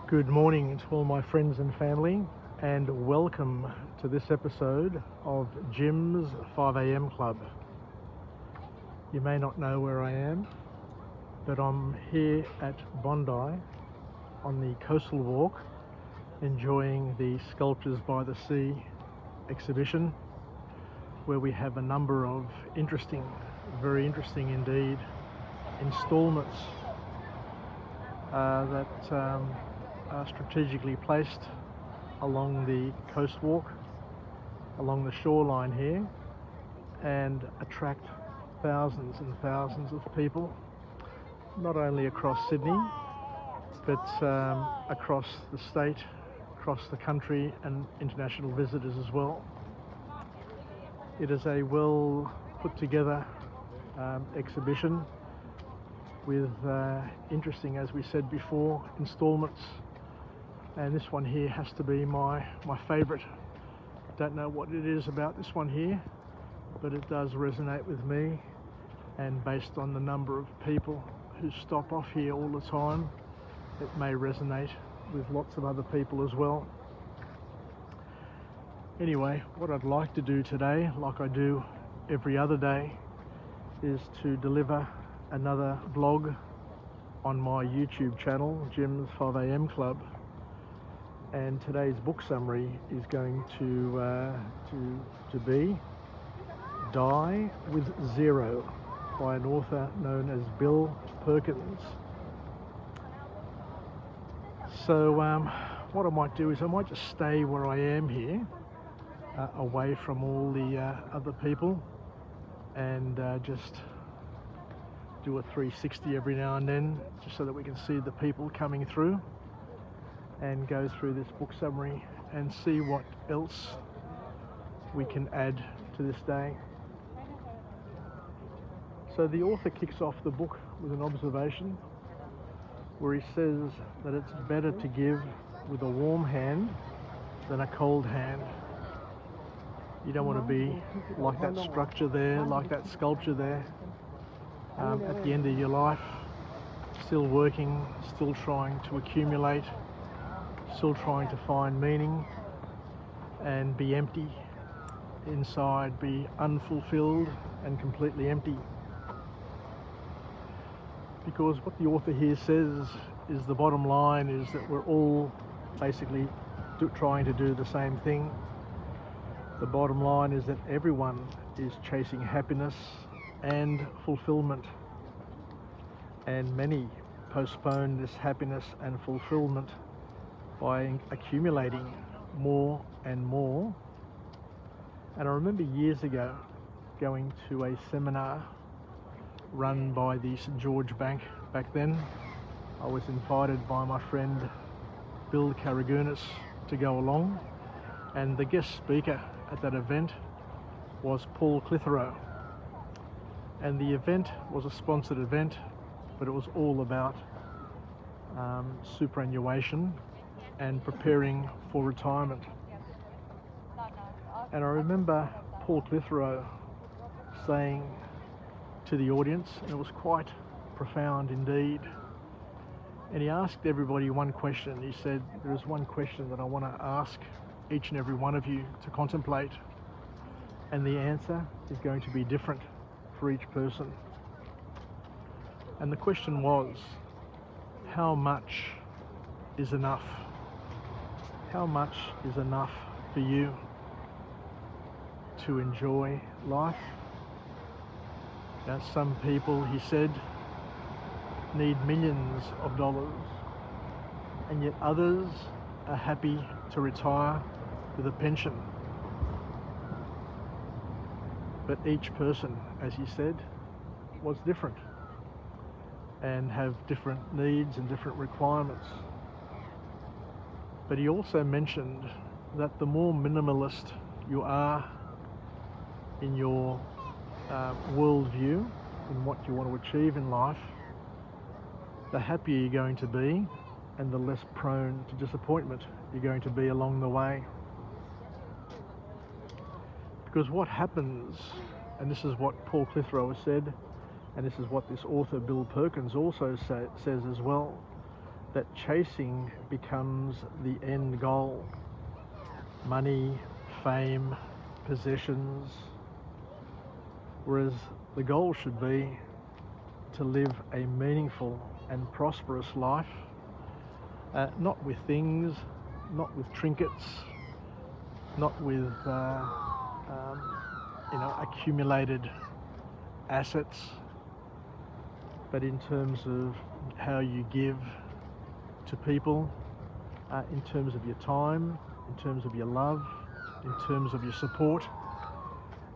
Good morning to all my friends and family, and welcome to this episode of Jim's 5am Club. You may not know where I am, but I'm here at Bondi on the coastal walk, enjoying the Sculptures by the Sea exhibition, where we have a number of very interesting indeed, installments that are strategically placed along the coast walk, along the shoreline here, and attract thousands and thousands of people, not only across Sydney, but across the state, across the country, and international visitors as well. It is a well put together exhibition with interesting, as we said before, installments, and this one here has to be my favourite. Don't know what it is about this one here, but it does resonate with me, and based on the number of people who stop off here all the time, it may resonate with lots of other people as well. Anyway, what I'd like to do today, like I do every other day, is to deliver another vlog on my YouTube channel, Jim's 5am Club, and today's book summary is going to be Die with Zero by an author known as Bill Perkins. So what I might do is I might just stay where I am here, away from all the other people, and just do a 360 every now and then, just so that we can see the people coming through, and go through this book summary and see what else we can add to this day. So the author kicks off the book with an observation where he says that it's better to give with a warm hand than a cold hand. You don't want to be like that structure there, like that sculpture there, at the end of your life, still working, still trying to accumulate, still trying to find meaning, and be empty inside, be unfulfilled and completely empty. Because what the author here says is the bottom line is that we're all basically trying to do the same thing. The bottom line is that everyone is chasing happiness and fulfillment, and many postpone this happiness and fulfillment by accumulating more and more. And I remember years ago going to a seminar run by the St George Bank. Back then I was invited by my friend Bill Perkins to go along, and the guest speaker at that event was Paul Clitheroe, and the event was a sponsored event, but it was all about superannuation and preparing for retirement. And I remember Paul Clitheroe saying to the audience, and it was quite profound indeed, and he asked everybody one question. He said, there is one question that I want to ask each and every one of you to contemplate, and the answer is going to be different for each person. And the question was, how much is enough? How much is enough for you to enjoy life? Now, some people, he said, need millions of dollars, and yet others are happy to retire with a pension. But each person, as he said, was different and have different needs and different requirements. But he also mentioned that the more minimalist you are in your worldview, in what you want to achieve in life, the happier you're going to be, and the less prone to disappointment you're going to be along the way. Because what happens, and this is what Paul Clitheroe said, and this is what this author Bill Perkins also says as well, that chasing becomes the end goal. Money, fame, possessions, whereas the goal should be to live a meaningful and prosperous life, not with things, not with trinkets, not with accumulated assets, but in terms of how you give to people, in terms of your time, in terms of your love, in terms of your support,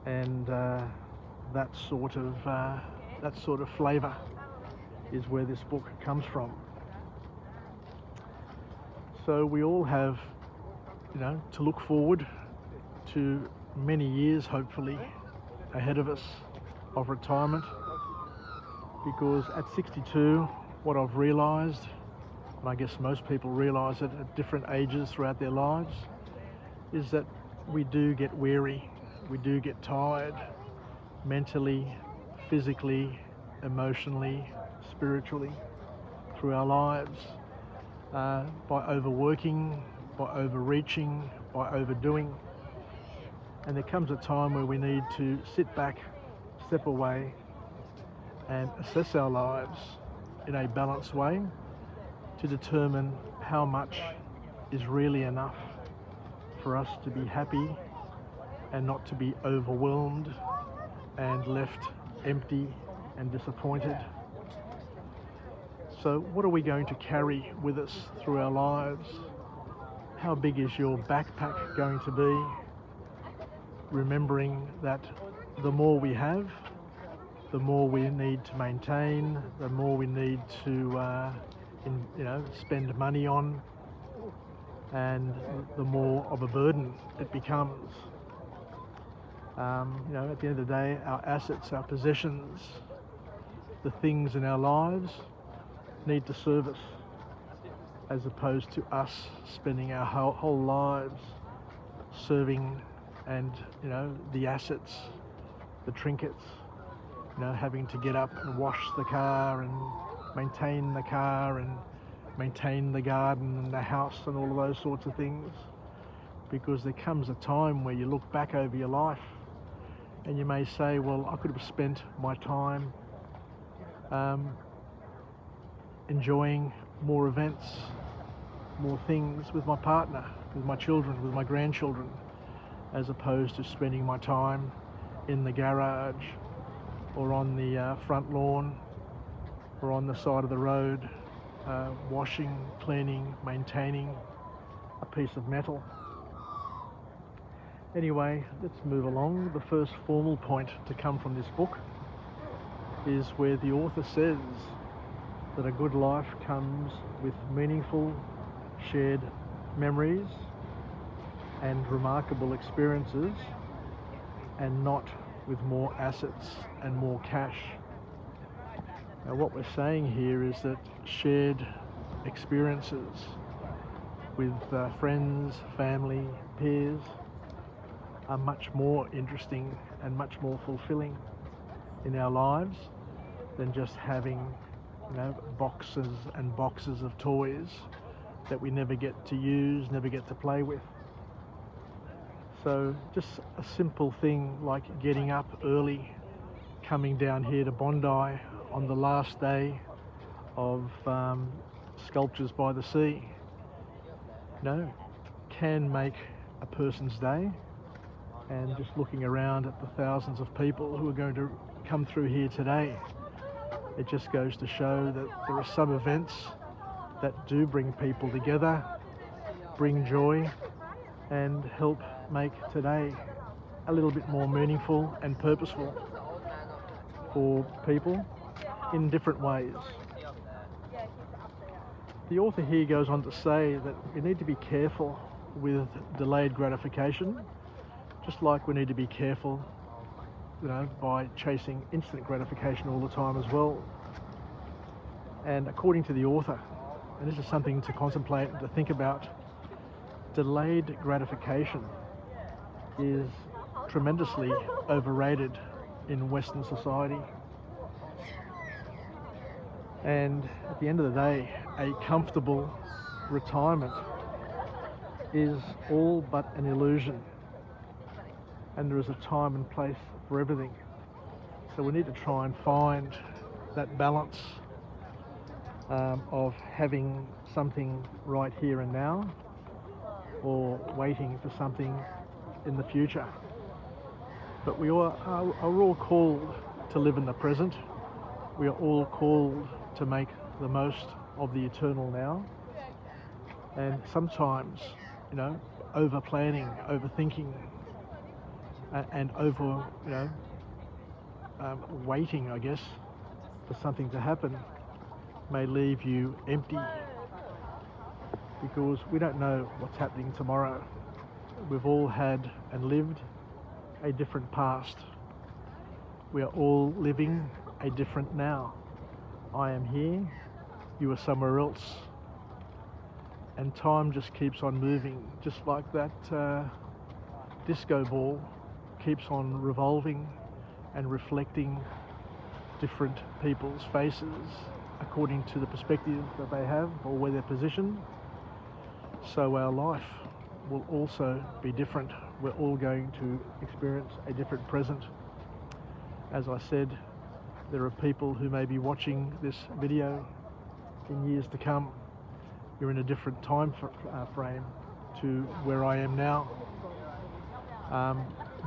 and that sort of flavour is where this book comes from. So we all have, to look forward to many years, hopefully, ahead of us of retirement, because at 62, what I've realised, and I guess most people realise it at different ages throughout their lives, is that we do get weary, we do get tired, mentally, physically, emotionally, spiritually, through our lives, by overworking, by overreaching, by overdoing. And there comes a time where we need to sit back, step away, and assess our lives in a balanced way to determine how much is really enough for us to be happy and not to be overwhelmed and left empty and disappointed. So what are we going to carry with us through our lives? How big is your backpack going to be? Remembering that the more we have, the more we need to maintain, the more we need to spend money on, and the more of a burden it becomes. At the end of the day, our assets, our possessions, the things in our lives need to serve us, as opposed to us spending our whole lives serving and, the assets, the trinkets, having to get up and wash the car and maintain the car and maintain the garden and the house and all of those sorts of things. Because there comes a time where you look back over your life and you may say, well, I could have spent my time enjoying more events, more things with my partner, with my children, with my grandchildren, as opposed to spending my time in the garage or on the front lawn or on the side of the road, washing, cleaning, maintaining a piece of metal. Anyway, let's move along. The first formal point to come from this book is where the author says that a good life comes with meaningful shared memories and remarkable experiences, and not with more assets and more cash. Now, what we're saying here is that shared experiences with friends, family, peers are much more interesting and much more fulfilling in our lives than just having, boxes and boxes of toys that we never get to use, never get to play with. So just a simple thing like getting up early, coming down here to Bondi on the last day of Sculptures by the Sea, can make a person's day. And just looking around at the thousands of people who are going to come through here today, it just goes to show that there are some events that do bring people together, bring joy, and help make today a little bit more meaningful and purposeful for people in different ways. The author here goes on to say that we need to be careful with delayed gratification, just like we need to be careful, by chasing instant gratification all the time as well. And according to the author, and this is something to contemplate and to think about, delayed gratification is tremendously overrated in Western society. And at the end of the day, a comfortable retirement is all but an illusion, and there is a time and place for everything. So we need to try and find that balance of having something right here and now, or waiting for something in the future. But we are all called to live in the present. We are all called to make the most of the eternal now. And sometimes, over planning, overthinking, and over, waiting, I guess, for something to happen may leave you empty, because we don't know what's happening tomorrow. We've all had and lived a different past. We are all living a different now. I am here, you are somewhere else. And time just keeps on moving, just like that disco ball keeps on revolving and reflecting different people's faces according to the perspective that they have or where they're positioned. So our life will also be different. We're all going to experience a different present. As I said, there are people who may be watching this video in years to come. You're in a different time frame to where I am now.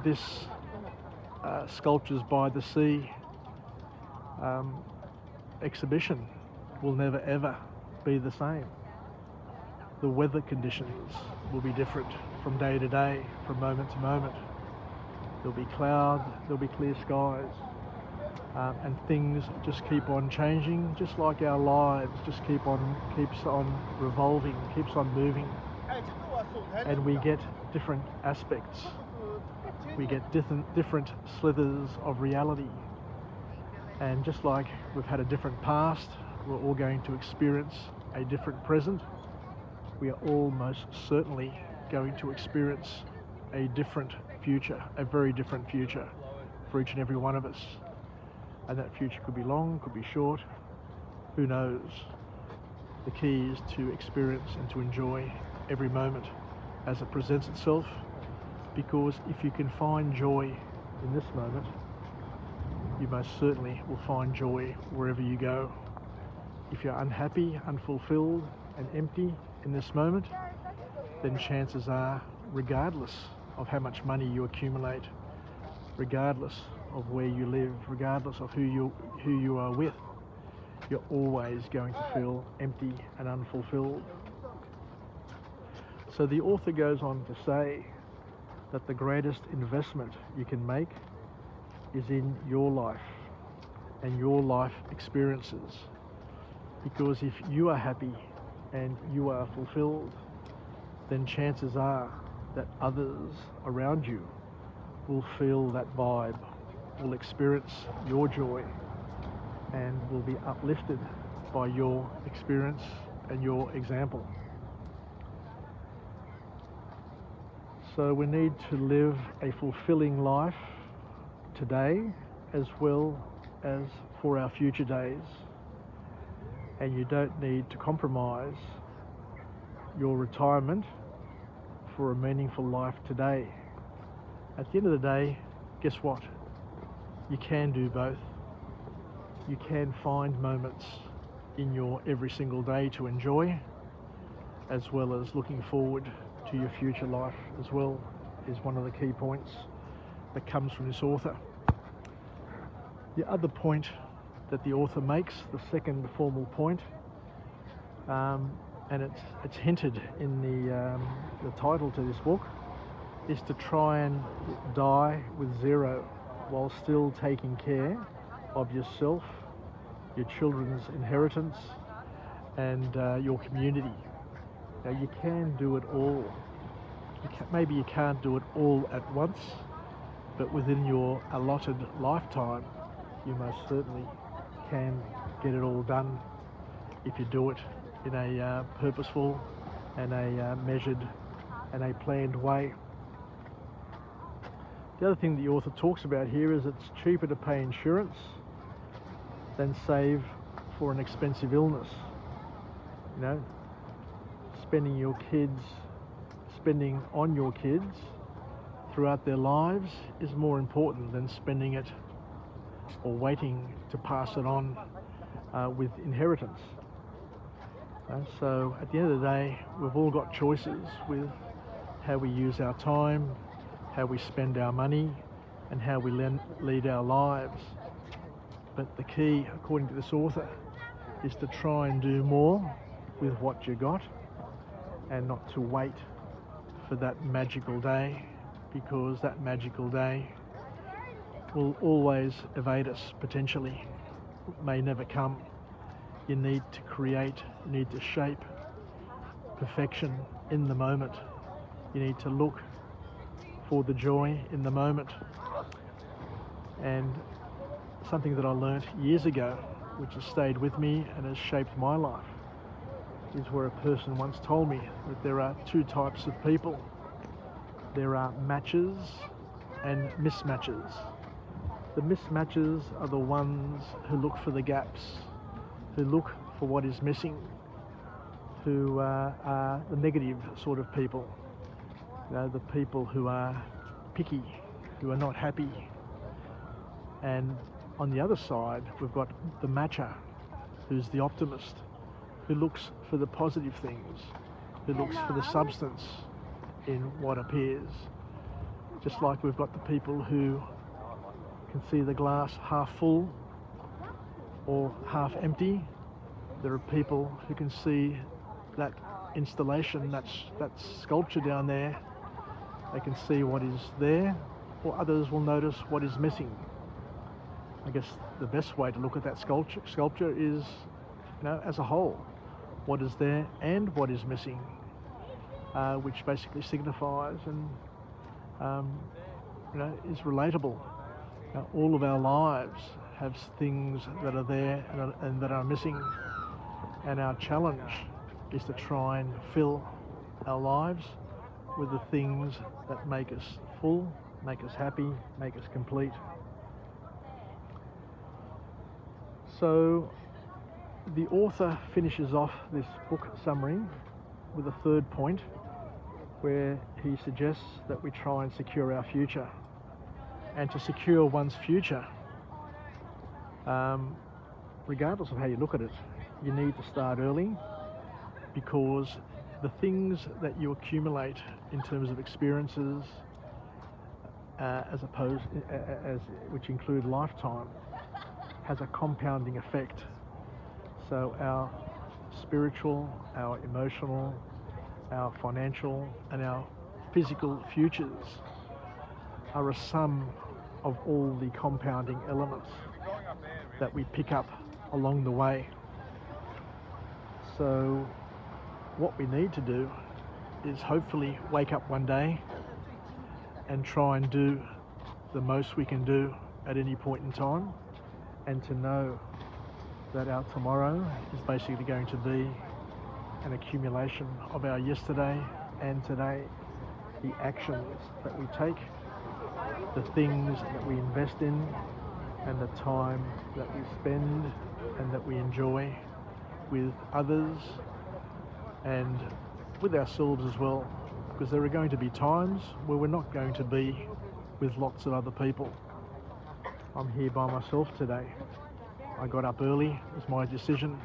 This Sculptures by the Sea exhibition will never ever be the same. The weather conditions will be different from day to day, from moment to moment. There'll be cloud, there'll be clear skies, and things just keep on changing, just like our lives just keeps on revolving, keeps on moving, and we get different aspects. We get different slithers of reality, and just like we've had a different past, we're all going to experience a different present. We are all most certainly going to experience a different future, a very different future for each and every one of us. And that future could be long, could be short, who knows? The key is to experience and to enjoy every moment as it presents itself, because if you can find joy in this moment, you most certainly will find joy wherever you go. If you're unhappy, unfulfilled, and empty in this moment, then chances are, regardless of how much money you accumulate, regardless of where you live, regardless of who you are with, you're always going to feel empty and unfulfilled. So the author goes on to say that the greatest investment you can make is in your life and your life experiences. Because if you are happy and you are fulfilled, then chances are that others around you will feel that vibe, will experience your joy, and will be uplifted by your experience and your example. So we need to live a fulfilling life today as well as for our future days. And you don't need to compromise your retirement for a meaningful life today. At the end of the day, guess what? You can do both. You can find moments in your every single day to enjoy, as well as looking forward to your future life as well, is one of the key points that comes from this author. The other point that the author makes, the second formal point, and it's hinted in the title to this book, is to try and die with zero while still taking care of yourself, your children's inheritance, and your community. Now, you can do it all. Maybe you can't do it all at once, but within your allotted lifetime, you most certainly can get it all done if you do it in a purposeful and a measured and a planned way. The other thing the author talks about here is it's cheaper to pay insurance than save for an expensive illness. You know, spending on your kids throughout their lives is more important than spending it or waiting to pass it on with inheritance. So at the end of the day, we've all got choices with how we use our time, how we spend our money, and how we lead our lives. But the key, according to this author, is to try and do more with what you got and not to wait for that magical day, because that magical day will always evade us potentially. It may never come. You need to create, you need to shape perfection in the moment. You need to look for the joy in the moment. And something that I learnt years ago, which has stayed with me and has shaped my life, is where a person once told me that there are two types of people. There are matches and mismatches. The mismatches are the ones who look for the gaps, who look for what is missing, who are the negative sort of people. You know, the people who are picky, who are not happy. And on the other side, we've got the matcher, who's the optimist, who looks for the positive things, who looks for the substance in what appears. Just like we've got the people who can see the glass half full or half empty, there are people who can see that installation, that sculpture down there. They can see what is there, or others will notice what is missing. I guess the best way to look at that sculpture is, as a whole, what is there and what is missing, which basically signifies and is relatable. All of our lives have things that are there and that are missing, and our challenge is to try and fill our lives with the things that make us full, make us happy, make us complete. So the author finishes off this book summary with a third point, where he suggests that we try and secure our future. And to secure one's future, regardless of how you look at it, you need to start early, because the things that you accumulate in terms of experiences, which include lifetime, has a compounding effect. So our spiritual, our emotional, our financial, and our physical futures are a sum of all the compounding elements that we pick up along the way. So what we need to do is hopefully wake up one day and try and do the most we can do at any point in time, and to know that our tomorrow is basically going to be an accumulation of our yesterday and today. The actions that we take, the things that we invest in, and the time that we spend and that we enjoy with others and with ourselves as well, because there are going to be times where we're not going to be with lots of other people. I'm here by myself today. I got up early, it was my decision.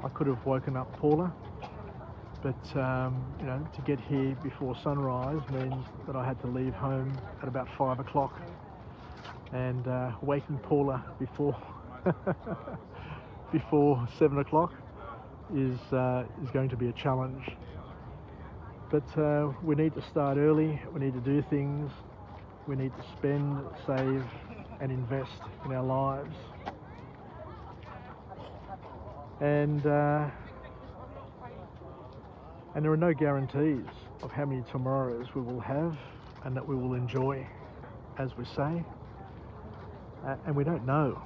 I could have woken up Paula, but to get here before sunrise means that I had to leave home at about 5 o'clock, and waking Paula before before 7 o'clock is going to be a challenge. But we need to start early, we need to do things, we need to spend, save and invest in our lives. And there are no guarantees of how many tomorrows we will have and that we will enjoy, as we say. And we don't know